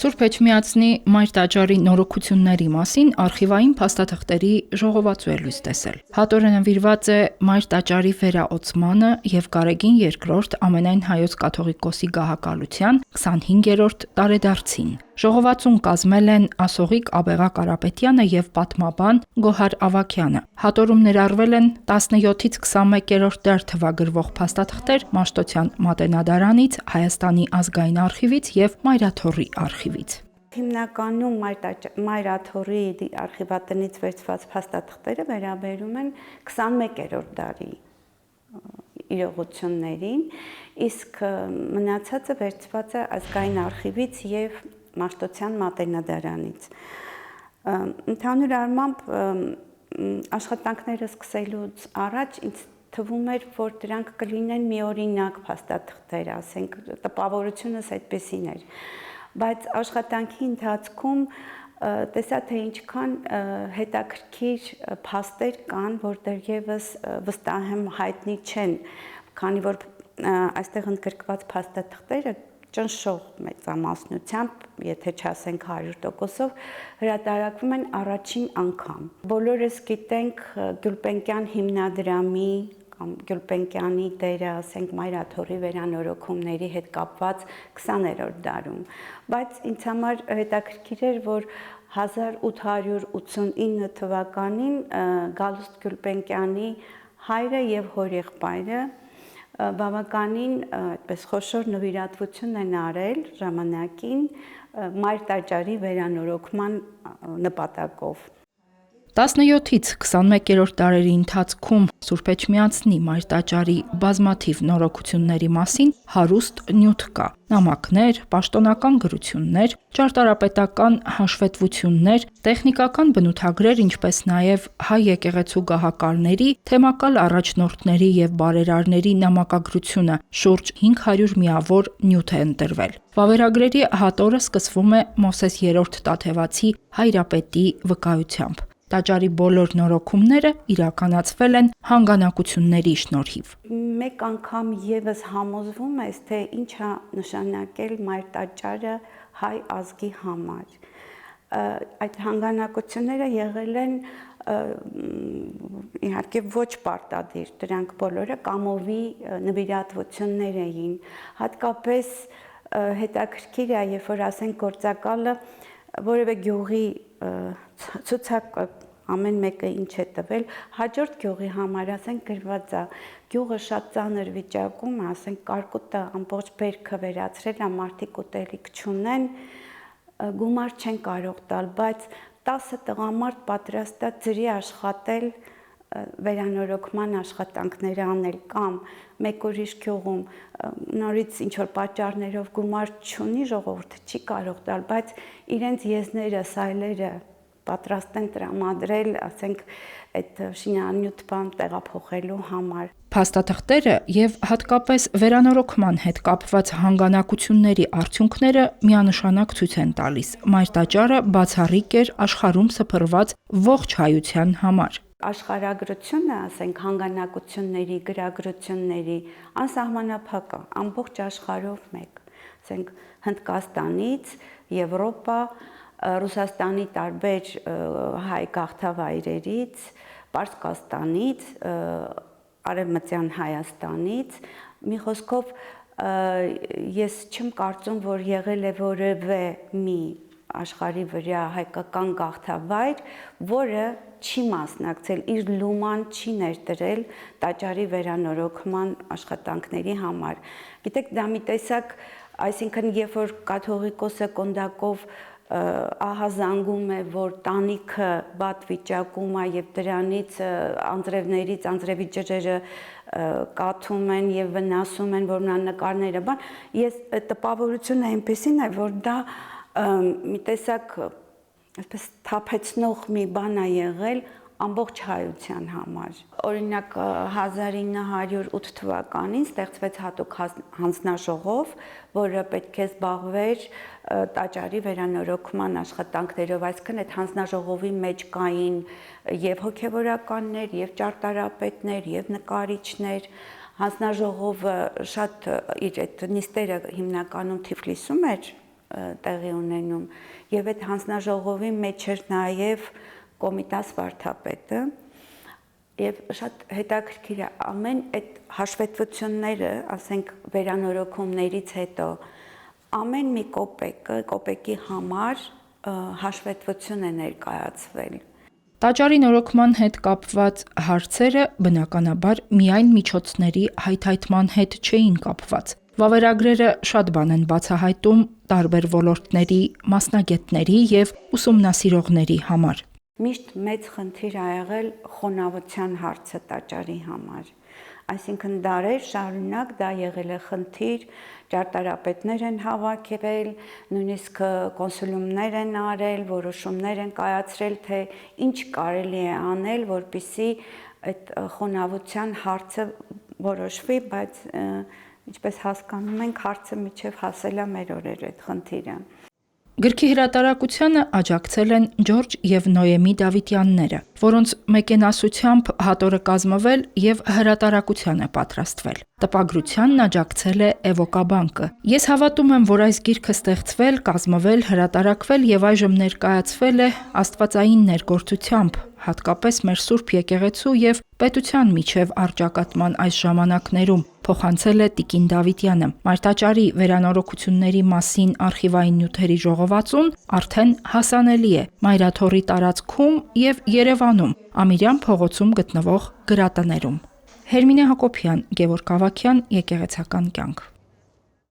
Սուրբ Էջմիածնի Մայր տաճարի նորոգությունների մասին արխիվային փաստաթղթերի ժողովածու է լույս տեսել։ Հատորը նվիրված է Մայր տաճարի վերաօծմանը և Գարեգին II ամենայն հայոց կաթողիկոսի գահակալության 25-րդ տարեդարձին։ Ժողովածուն կազմել են Ասողիկ Աբեղա Կարապետյանը և պատմաբան Գոհար Ավագյանը։ Հատորում ներառվել են 17-ից 21-րդ դար թվագրվող փաստաթղթեր Մաշտոցյան մատենադարանից, Հայաստանի ազգային արխիվից և Մայրաթոռի արխիվից։ Հիմնականում Մայրաթոռի արխիվատնից վերցված փաստաթղթերը վերաբերում են 21-րդ դարի իրողություններին, իսկ մնացածը վերցված է ազգային արխիվից և Մաշտոցյան մատենադարանից։ Ընդհանուր առմամբ աշխատանքները սկսելուց առաջ ինձ թվում էր, որ դրանք կլինեն միօրինակ փաստաթղթեր, ասենք տպավորությունս այդպեսին էր, բայց աշխատանքի ընթացքում տեսա, թե ինչքան հետաքրքիր փաստեր կան, որ դեռևս վստահ եմ հայտնի չեն, քանի որ այստեղ ընդգրկված փաստաթղթերը ճնշող մեծամասնությամբ, եթե չասենք 100%-ով, հրատարակվում են առաջին անգամ։ Բոլորս գիտենք Գյուլբենկյան հիմնադրամի կամ Գյուլբենկյանի դերը, ասենք Մայրաթոռի վերանորոգումների հետ կապված 20-րդ դարում, բայց ինձ համար հետաքրքիր էր, որ 1889 թվականին Գալուստ Գյուլբենկյանի հայրը և հորեղբայրը բավականին այդպես խոշոր նվիրատվություն են արել ժամանակին Մայր տաճարի վերանորոգման նպատակով։ 17-ից 21-րդ դարերի ընթացքում Սուրբ Էջմիածնի Մայր տաճարի բազմաթիվ նորոգությունների մասին հարուստ նյութ կա՝ նամակներ, պաշտոնական գրություններ, ճարտարապետական հաշվետվություններ, տեխնիկական բնութագրեր, ինչպես նաև հայ եկեղեցու գահակալների, թեմակալ առաջնորդների և բարերարների նամակագրությունը շուրջ 500 միավոր նյութ է ընտրվել։ Վավերագրերի հատորը սկսվում է Մովսես 3-րդ Տաթևացի հայրապետի վկայությամբ։ Տաճարի բոլոր նորոգումները իրականացվել են հանգանակությունների շնորհիվ։ Մեկ անգամ ևս համոզվում ես, թե ինչ է նշանակել Մայր տաճարը հայ ազգի համար։ Այդ հանգանակությունները եղել են իհարկե ոչ պարտադիր, դրանք բոլորը կամովի նվիրատվություններ էին։ Հատկապես հետաքրքիր է, երբ որ ասենք գործակալը որևէ գյուղի ցուցակ ամեն մեկը ինչ է տվել, հաջորդ գյուղի համար, ասենք գրված է, գյուղը շատ ծանր վիճակում է, ասենք կարկուտը ամբողջ բերքը վերացրել է, մարդիկ ուտելիք չունեն, գումար չեն կարող տալ, բայց 10 տղամարդ պատրաստ է ձրի աշխատել, վերանորոգման աշխատանքները անել, կամ մեկ ուրիշ գյուղում նորից ինչ որ պատճառներով գումար չունի, ժողովուրդը չի կարող տալ, բայց իրենց եզները, սայլերը պատրաստ են տրամադրել, ասենք, այդ շինանյութ բան տեղափոխելու համար։ Փաստաթղթերը և հատկապես վերանորոգման հետ կապված հանգանակությունների արդյունքները միանշանակ ցույց են տալիս Մայր տաճարը բացառիկ էր աշխարհում սփռված ողջ հայության համար։ Աշխարհագրությունը, ասենք, հանգանակությունների, գրագրությունների անսահմանափակ է, ամբողջ աշխարհով մեկ, ասենք, Հնդկաստանից, Եվրոպա, Ռուսաստանի տարբեր հայ գաղթավայրերից, Պարսկաստանից, Արևմտյան Հայաստանից, մի խոսքով ես չեմ կարծում, որ եղել է որևէ մի աշխարհի վրա հայկական գաղթավայր, որը չի մասնակցել, իր լուման չի ներդրել տաճարի վերանորոգման աշխատանքների համար։ Գիտեք, դա մի տեսակ, այսինքն երբ որ կաթողիկոսը կոնդակով ահազանգում է, որ տանիքը բադ վիճակում է և դրանից անձրևներից անձրևի ջրերը կաթում են և վնասում են, որ նա նկարները բան, ես տպավորությունը այնպեսին է, որ դա մի տեսակ այսպես թափեցնող մի բան է եղել ամբողջ հայության համար։ Օրինակ 1908 թվականին ստեղծվեց հատուկ հանձնաժողով, որը պետք է զբաղվեր տաճարի վերանորոգման աշխատանքներով, այսինքն այդ հանձնաժողովի մեջ կային և հոգևորականներ, և ճարտարապետներ, և նկարիչներ։ Հանձնաժողովը շատ իր այդ նիստերը հիմնականում Թիֆլիսում էր տեղի ունենում եւ այդ հանձնաժողովի մեջ էր նաեւ Կոմիտաս վարդապետը եւ շատ հետաքրքիր է ամեն այդ հաշվետվությունները, ասենք վերանորոգումներից հետո ամեն մի կոպեկի համար հաշվետվություն է ներկայացվել։ Տաճարի նորոգման հետ կապված հարցերը բնականաբար միայն միջոցների հայթայթման հետ չէին կապված։ Վավերագրերը շատ բան են բացահայտում տարբեր ոլորտների մասնագետների եւ ուսումնասիրողների համար։ Միշտ մեծ խնդիր ա եղել խոնավության հարցը տաճարի համար։ Այսինքն դարեր շարունակ դա եղել է խնդիր, ճարտարապետներ են հավաքվել, նույնիսկ կոնսուլումներ են արել, որոշումներ են կայացրել, թե ինչ կարելի է անել, որպեսզի այդ խոնավության հարցը որոշվի, բայց ինչպես հասկանում ենք, հարցը միջև հասել է մեր օրեր այդ խնդիրը։ Գրքի հրատարակությանը աջակցել են Ջորջ եւ Նոեմի Դավիթյանները, որոնց մեկենասությամբ հատորը կազմվել եւ հրատարակության է պատրաստվել։ Տպագրությանն աջակցել է Էվոկաբանկը։ Ես հավատում եմ, որ այս գիրքը ստեղծվել, կազմվել, հրատարակվել եւ այժմ ներկայացվել է աստվածային ներգործությամբ, հատկապես մեր Սուրբ Եկեղեցու եւ պետության միջև առճակատման այս ժամանակներում, փոխանցել է Տիկին Դավիթյանը։ Մայրտաճարի վերանորոգությունների մասին արխիվային նյութերի ժողովածուն արդեն հասանելի է Մայրաթոռի տարածքում եւ Երևանում, Ամիրյան փողոցում գտնվող գրատներում։ Հերմինե Հակոբյան, Գևորգ Ավագյան, Եկեղեցական կյանք։